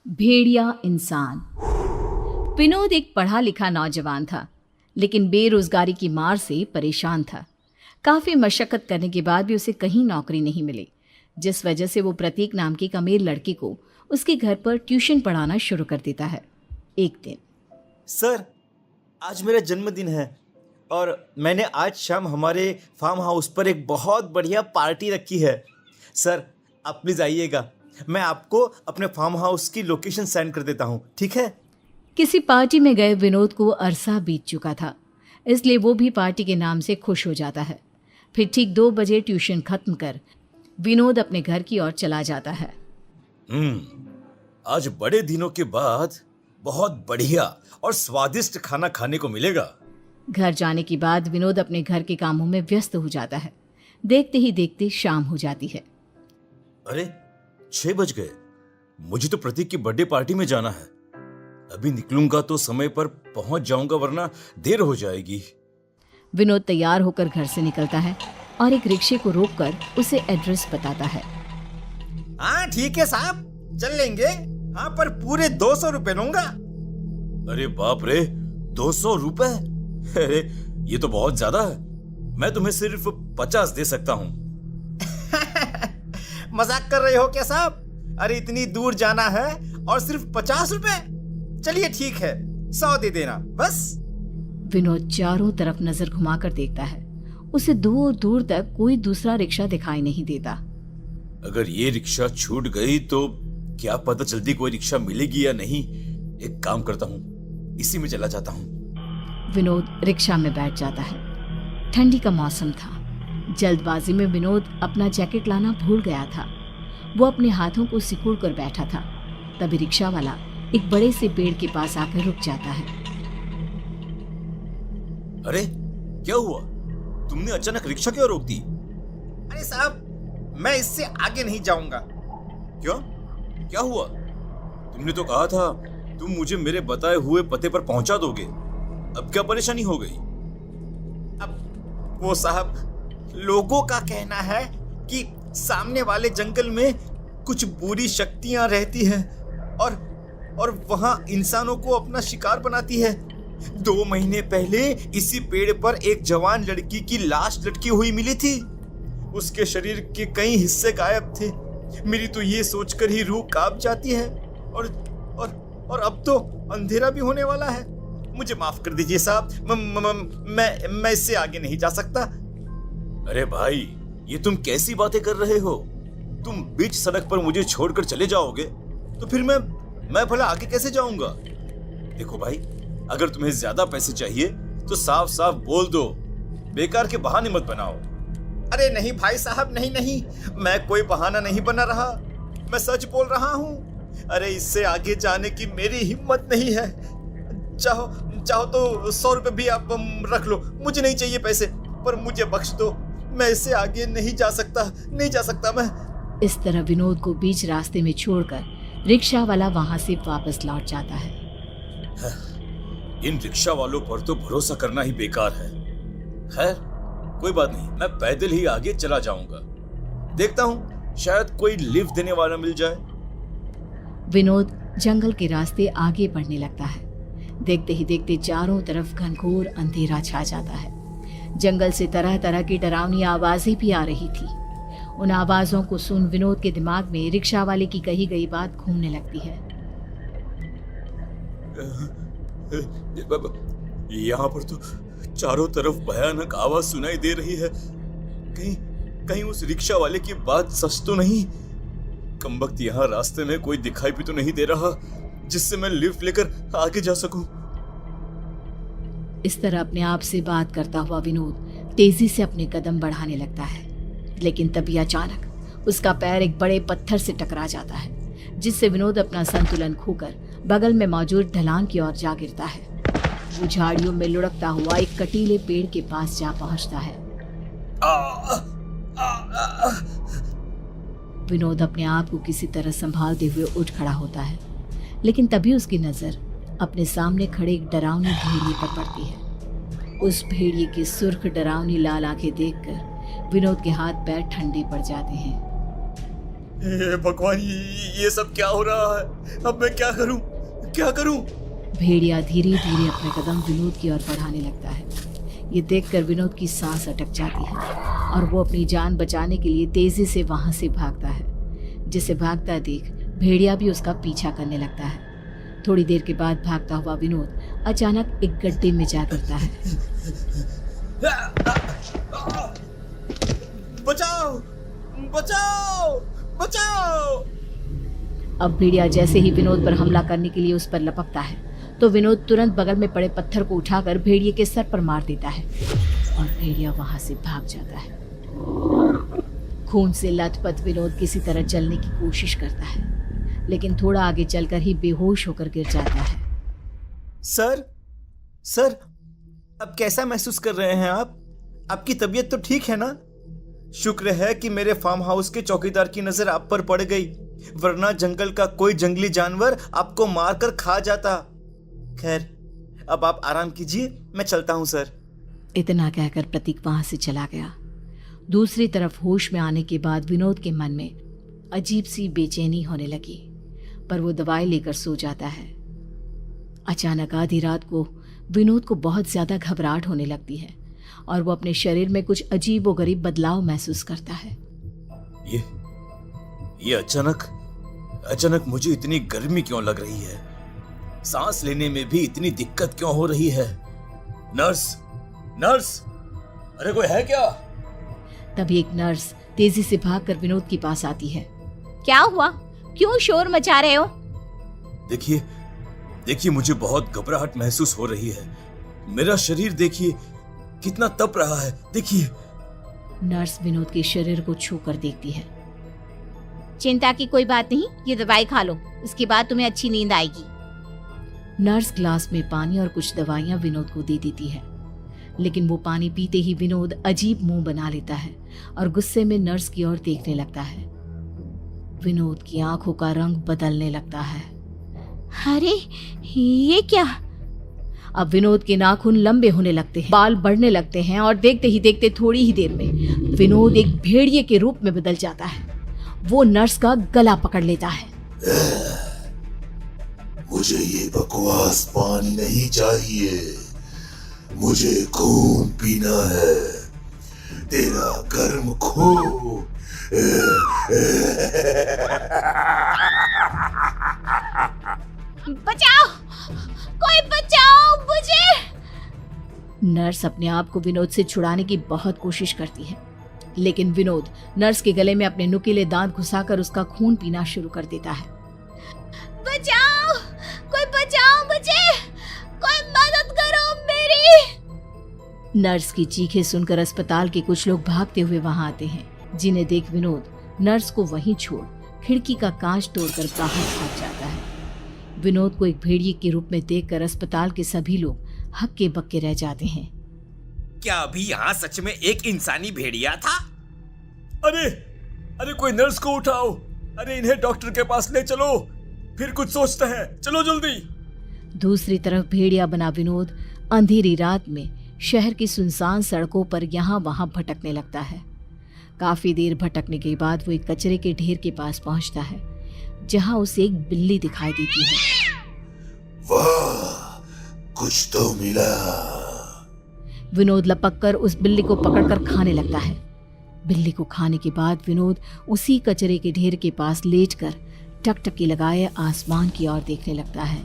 भेड़िया इंसान। विनोद एक पढ़ा लिखा नौजवान था, लेकिन बेरोजगारी की मार से परेशान था। काफी मशक्कत करने के बाद भी उसे कहीं नौकरी नहीं मिली, जिस वजह से वो प्रतीक नाम की एक अमीर लड़की को उसके घर पर ट्यूशन पढ़ाना शुरू कर देता है। एक दिन, सर, आज मेरा जन्मदिन है और मैंने आज शाम हमारे फार्म हाउस पर एक बहुत बढ़िया पार्टी रखी है। सर, आप प्लीज़ आइएगा। मैं आपको अपने फार्म हाउस की लोकेशन सेंड कर देता हूँ, ठीक है? किसी पार्टी में गए विनोद को अरसा बीत चुका था, इसलिए वो भी पार्टी के नाम से खुश हो जाता है। फिर ठीक 2 बजे ट्यूशन खत्म कर विनोद अपने घर की ओर चला जाता है। आज बड़े दिनों के बाद बहुत बढ़िया और स्वादिष्ट खाना खाने को मिलेगा। घर जाने के बाद विनोद अपने घर के कामों में व्यस्त हो जाता है। देखते ही देखते शाम हो जाती है। अरे 6 बज गए। मुझे तो प्रतीक की बर्थडे पार्टी में जाना है। अभी निकलूंगा तो समय पर पहुंच जाऊंगा, वरना देर हो जाएगी। विनोद तैयार होकर घर से निकलता है और एक रिक्शे को रोककर उसे एड्रेस बताता है। हाँ ठीक है साहब, चल लेंगे। हाँ, पर पूरे 200 रुपए लूंगा। अरे बाप रे, 200 रुपए? अरे ये तो बहुत ज्यादा है। मैं तुम्हें सिर्फ 50 दे सकता हूँ। मजाक कर रहे हो क्या साहब? अरे इतनी दूर जाना है और सिर्फ 50 रुपए? चलिए ठीक है, 100 दे देना बस। विनोद चारों तरफ नजर घुमाकर देखता है। उसे दूर दूर तक कोई दूसरा रिक्शा दिखाई नहीं देता। अगर ये रिक्शा छूट गई तो क्या पता जल्दी कोई रिक्शा मिलेगी या नहीं। एक काम करता हूँ, इसी में चला जाता हूँ। विनोद रिक्शा में बैठ जाता है। ठंडी का मौसम था। जल्दबाजी में विनोद अपना जैकेट लाना भूल गया था। वो अपने हाथों को सिकुड़ कर बैठा था। तभी रिक्शा वाला एक बड़े से पेड़ के पास आकर रुक जाता है। अरे क्या हुआ? तुमने अचानक रिक्शा क्यों रोक दी? अरे साहब, मैं इससे आगे नहीं जाऊंगा। क्यों? क्या हुआ? तुमने तो कहा था तुम मुझे मेरे बताए हुए पते पर पहुंचा दोगे। अब क्या परेशानी हो गई? अब वो साहब, लोगों का कहना है कि सामने वाले जंगल में कुछ बुरी शक्तियां रहती हैं और वहां इंसानों को अपना शिकार बनाती है। 2 महीने पहले इसी पेड़ पर एक जवान लड़की की लाश लटकी हुई मिली थी। उसके शरीर के कई हिस्से गायब थे। मेरी तो ये सोचकर ही रूह कांप जाती है। और अब तो अंधेरा भी होने वाला है। मुझे माफ कर दीजिए साहब, मैं इससे आगे नहीं जा सकता। अरे भाई, ये तुम कैसी बातें कर रहे हो? तुम बीच सड़क पर मुझे छोड़कर चले जाओगे तो फिर मैं भला आगे कैसे जाऊंगा? देखो भाई, अगर तुम्हें ज्यादा पैसे चाहिए तो साफ साफ बोल दो, बेकार के बहाने मत बनाओ। अरे नहीं भाई साहब, नहीं, मैं कोई बहाना नहीं बना रहा। मैं सच बोल रहा हूँ। अरे इससे आगे जाने की मेरी हिम्मत नहीं है। चाहो तो 100 रुपए भी आप रख लो। मुझे नहीं चाहिए पैसे, पर मुझे बख्श दो। मैं इससे आगे नहीं जा सकता मैं। इस तरह विनोद को बीच रास्ते में छोड़कर रिक्शा वाला वहां से वापस लौट जाता है। इन रिक्शा वालों पर तो भरोसा करना ही बेकार है। खैर कोई बात नहीं, मैं पैदल ही आगे चला जाऊंगा। देखता हूँ, शायद कोई लिफ्ट देने वाला मिल जाए। विनोद जंगल के रास्ते आगे बढ़ने लगता है। देखते ही देखते चारों तरफ घनघोर अंधेरा छा जाता है। जंगल से तरह तरह की डरावनी आवाजें भी आ रही थी। उन आवाजों को सुन विनोद के दिमाग में रिक्शा वाले की कही गई बात घूमने लगती है। यहाँ पर तो चारों तरफ भयानक आवाज सुनाई दे रही है। कहीं उस रिक्शा वाले की बात सच तो नहीं? कमबख्त, यहाँ रास्ते में कोई दिखाई भी तो नहीं दे रहा जिससे मैं लिफ्ट लेकर आगे जा सकूं। इस तरह अपने आप से बात करता हुआ विनोद तेजी से अपने कदम बढ़ाने लगता है, लेकिन तभी अचानक उसका पैर एक बड़े पत्थर से टकरा जाता है, जिससे विनोद अपना संतुलन खोकर बगल में मौजूद ढलान की ओर जा गिरता है। वो झाड़ियों में लुढ़कता हुआ एक कटीले पेड़ के पास जा पहुंचता है। विनोद अपने आप को किसी तरह संभालते हुए उठ खड़ा होता है, लेकिन तभी उसकी नजर अपने सामने खड़े एक डरावनी भेड़िए पर पड़ती है। उस भेड़िए की सुर्ख डरावनी लाल आंखें देखकर विनोद के हाथ पैर ठंडे पड़ जाते हैं। हे भगवान, ये सब क्या हो रहा है? अब मैं क्या करूं? क्या करूं? भेड़िया धीरे धीरे अपने कदम विनोद की ओर बढ़ाने लगता है। ये देखकर विनोद की सांस अटक जाती है और वो अपनी जान बचाने के लिए तेजी से वहां से भागता है। जिसे भागता देख भेड़िया भी उसका पीछा करने लगता है। थोड़ी देर के बाद भागता हुआ विनोद अचानक एक गड्ढे में जा गिरता है। बचाओ! बचाओ! बचाओ! अब भेड़िया जैसे ही विनोद पर हमला करने के लिए उस पर लपकता है तो विनोद तुरंत बगल में पड़े पत्थर को उठाकर भेड़िए के सर पर मार देता है और भेड़िया वहां से भाग जाता है। खून से लथपथ विनोद किसी तरह चलने की कोशिश करता है, लेकिन थोड़ा आगे चलकर ही बेहोश होकर गिर जाता है। सर, अब कैसा महसूस कर रहे हैं आप? आपकी तबीयत तो ठीक है ना? शुक्र है कि मेरे फार्म हाउस के चौकीदार की नजर आप पर पड़ गई, वरना जंगल का कोई जंगली जानवर आपको मारकर खा जाता। खैर, अब आप आराम कीजिए, मैं चलता हूं सर। इतना कहकर प्रतीक वहां से चला गया। दूसरी तरफ होश में आने के बाद विनोद के मन में अजीब सी बेचैनी होने लगी, पर वो दवाई लेकर सो जाता है। अचानक आधी रात को विनोद को बहुत ज्यादा घबराहट होने लगती है और वो अपने शरीर में कुछ अजीब व गरीब बदलाव महसूस करता है। ये अचानक मुझे इतनी गर्मी क्यों लग रही है? सांस लेने में भी इतनी दिक्कत क्यों हो रही है? नर्स, अरे कोई है क्या? तभी एक नर्स तेजी से भागकर विनोद के पास आती है। क्या हुआ? क्यों शोर मचा रहे हो? देखिए मुझे बहुत घबराहट महसूस हो रही है। मेरा शरीर देखिए कितना तप रहा है, देखिए। नर्स विनोद के शरीर को छू कर देखती है। चिंता की कोई बात नहीं, ये दवाई खा लो, उसके बाद तुम्हें अच्छी नींद आएगी। नर्स ग्लास में पानी और कुछ दवाइयां विनोद को दे देती है, लेकिन वो पानी पीते ही विनोद अजीब मुंह बना लेता है और गुस्से में नर्स की ओर देखने लगता है। विनोद की आंखों का रंग बदलने लगता है। अरे ये क्या? अब विनोद के नाखून लंबे होने लगते हैं, बाल बढ़ने लगते हैं और देखते ही देखते थोड़ी ही देर में विनोद एक भेड़िए के रूप में बदल जाता है। वो नर्स का गला पकड़ लेता है। मुझे ये बकवास पानी नहीं चाहिए, मुझे खून पीना है, तेरा गर्म खून। बचाओ, कोई बचाओ मुझे! नर्स अपने आप को विनोद से छुड़ाने की बहुत कोशिश करती है, लेकिन विनोद नर्स के गले में अपने नुकीले दांत घुसाकर उसका खून पीना शुरू कर देता है। बचाओ, कोई बचाओ मुझे, कोई मदद करो मेरी! नर्स की चीखें सुनकर अस्पताल के कुछ लोग भागते हुए वहां आते हैं, जिन्हें देख विनोद नर्स को वहीं छोड़ खिड़की का कांच तोड़कर बाहर भाग जाता है। विनोद को एक भेड़िए के रूप में देखकर अस्पताल के सभी लोग हक्के बक्के रह जाते हैं। क्या अभी यहाँ सच में एक इंसानी भेड़िया था? अरे कोई नर्स को उठाओ, अरे इन्हें डॉक्टर के पास ले चलो, फिर कुछ सोचते हैं, चलो जल्दी। दूसरी तरफ भेड़िया बना विनोद अंधेरी रात में शहर की सुनसान सड़कों पर यहाँ वहां भटकने लगता है। काफी देर भटकने के बाद वो एक कचरे के ढेर के पास पहुंचता है, जहां उसे एक बिल्ली दिखाई देती है। वाह, कुछ तो मिला। विनोद लपककर उस बिल्ली को पकड़कर खाने लगता है। बिल्ली को खाने के बाद विनोद उसी कचरे के ढेर के पास लेटकर टकटकी लगाए आसमान की ओर देखने लगता है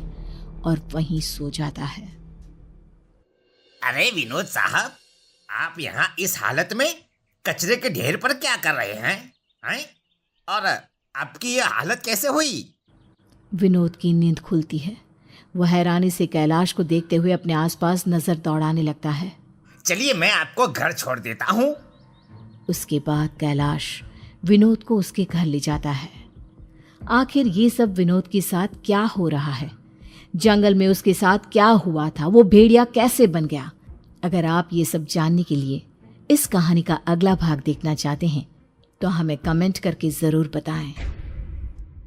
और वहीं सो जाता है। अरे विनोद साहब, आप यहाँ इस हालत में कचरे के ढेर पर क्या कर रहे हैं? और आपकी ये हालत कैसे हुई? विनोद की नींद खुलती है। वह हैरानी से कैलाश को देखते हुए अपने आसपास नजर दौड़ाने लगता है। चलिए मैं आपको घर छोड़ देता हूँ। उसके बाद कैलाश विनोद को उसके घर ले जाता है। आखिर ये सब विनोद के साथ क्या हो रहा है? जंगल में उसके साथ क्या हुआ था? वो भेड़िया कैसे बन गया? अगर आप ये सब जानने के लिए इस कहानी का अगला भाग देखना चाहते हैं तो हमें कमेंट करके ज़रूर बताएं।